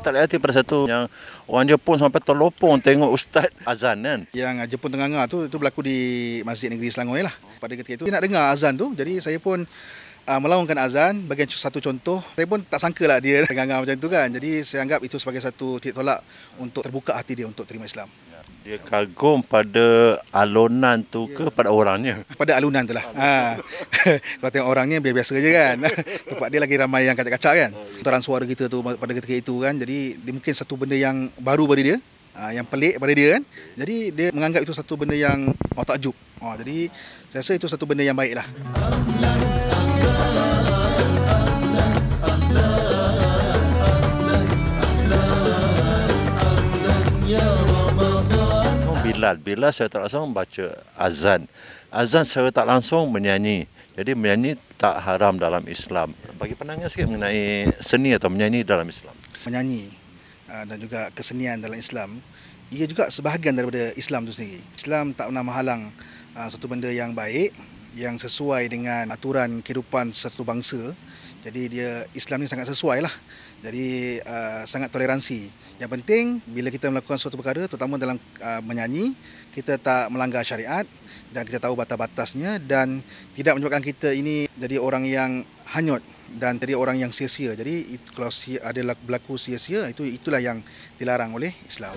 tak boleh hati pada satu yang orang Jepun sampai terlopong tengok ustaz azan kan. Yang Jepun Tengah tu berlaku di Masjid Negeri Selangor ni lah. Pada ketika itu dia nak dengar azan tu, jadi saya pun melaungkan azan bagi satu contoh. Saya pun tak sangka lah dia dengar macam tu kan. Jadi saya anggap itu sebagai satu titik tolak untuk terbuka hati dia untuk terima Islam. Dia kagum pada alunan tu ke pada orangnya? Pada alunan tu lah. Kalau tengok orangnya biasa je kan. Tempat dia lagi ramai yang kacak-kacak kan. Putaran suara kita tu pada ketika itu kan. Jadi dia mungkin satu benda yang baru pada dia. Yang pelik pada dia kan. Jadi dia menganggap itu satu benda yang takjub. Jadi saya rasa itu satu benda yang baik lah. Bilal saya tak langsung baca azan. Azan secara tak langsung menyanyi. Jadi menyanyi tak haram dalam Islam. Bagi pandangan sikit mengenai seni atau menyanyi dalam Islam. Menyanyi dan juga kesenian dalam Islam, ia juga sebahagian daripada Islam itu sendiri. Islam tak pernah menghalang satu benda yang baik, yang sesuai dengan aturan kehidupan satu bangsa. Jadi Islam ni sangat sesuai lah. Jadi sangat toleransi. Yang penting bila kita melakukan suatu perkara, terutama dalam menyanyi, kita tak melanggar syariat dan kita tahu batas-batasnya dan tidak menyebabkan kita ini jadi orang yang hanyut dan jadi orang yang sia-sia. Jadi kalau ada berlaku sia-sia, itulah yang dilarang oleh Islam.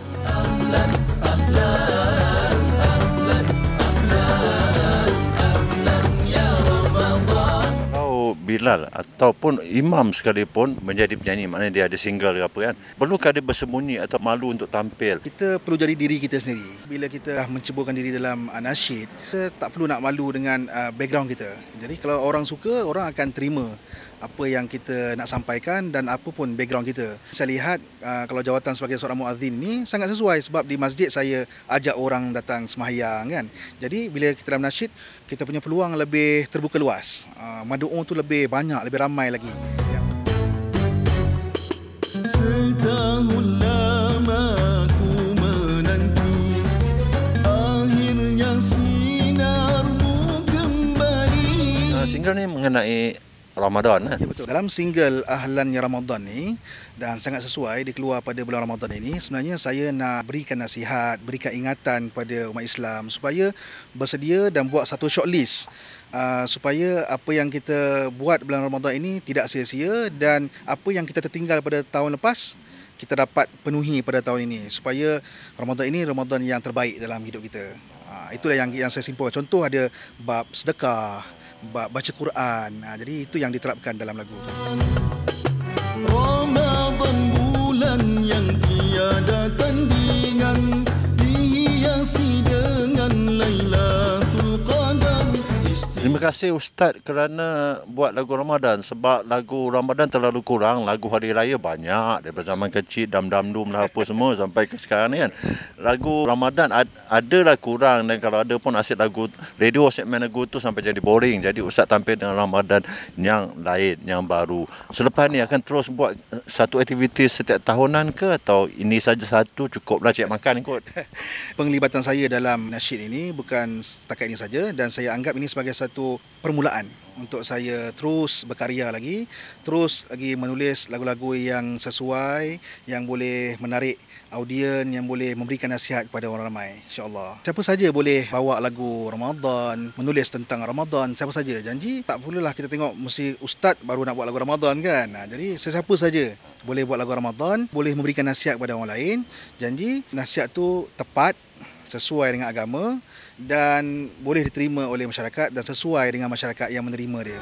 Bilal ataupun imam sekalipun menjadi penyanyi, maknanya dia ada single ke apa kan, perlukah dia bersembunyi atau malu untuk tampil? Kita perlu jadi diri kita sendiri. Bila kita dah menceburkan diri dalam nasyid, kita tak perlu nak malu dengan background kita. Jadi kalau orang suka, orang akan terima apa yang kita nak sampaikan dan apa pun background kita. Saya lihat kalau jawatan sebagai seorang muazzin ni sangat sesuai sebab di masjid saya ajak orang datang sembahyang kan. Jadi bila kita dalam nasyid, kita punya peluang lebih terbuka luas. Madu'u tu lebih banyak, lebih ramai lagi. Setahun lama ku menanti, akhirnya sinarmu kembali. Single ni mengenai Ramadan kan? Ya, betul. Dalam single Ahlan Ya Ramadan ni, dan sangat sesuai dikeluar pada bulan Ramadan ini, sebenarnya saya nak berikan nasihat, berikan ingatan kepada umat Islam supaya bersedia dan buat satu shortlist supaya apa yang kita buat bulan Ramadan ini tidak sia-sia dan apa yang kita tertinggal pada tahun lepas kita dapat penuhi pada tahun ini supaya Ramadan ini Ramadan yang terbaik dalam hidup kita. Itulah yang saya simpulkan. Contoh ada bab sedekah, baca Quran. Jadi itu yang diterapkan dalam lagu itu. Ramadan bulan yang tiada tandingan, dihiasi dengan Lailatul Qadar. Terima kasih Ustaz kerana buat lagu Ramadan, sebab lagu Ramadan terlalu kurang, lagu hari raya banyak daripada zaman kecil, dam-dam-dum lah apa semua sampai ke sekarang ni kan. Lagu Ramadan adalah kurang dan kalau ada pun asyik lagu radio, segmen lagu tu sampai jadi boring. Jadi Ustaz tampil dengan Ramadan yang lain, yang baru. Selepas ni akan terus buat satu aktiviti setiap tahunan ke atau ini saja satu cukuplah cek makan kot? Penglibatan saya dalam nasyid ini bukan setakat ini saja dan saya anggap ini sebagai satu permulaan untuk saya terus berkarya lagi, terus lagi menulis lagu-lagu yang sesuai, yang boleh menarik audien, yang boleh memberikan nasihat kepada orang ramai, insya-Allah. Siapa saja boleh bawa lagu Ramadan, menulis tentang Ramadan, siapa saja. Janji tak perlulah kita tengok mesti ustaz baru nak buat lagu Ramadan kan. Jadi sesiapa saja boleh buat lagu Ramadan, boleh memberikan nasihat kepada orang lain. Janji nasihat tu tepat, sesuai dengan agama dan boleh diterima oleh masyarakat dan sesuai dengan masyarakat yang menerima dia.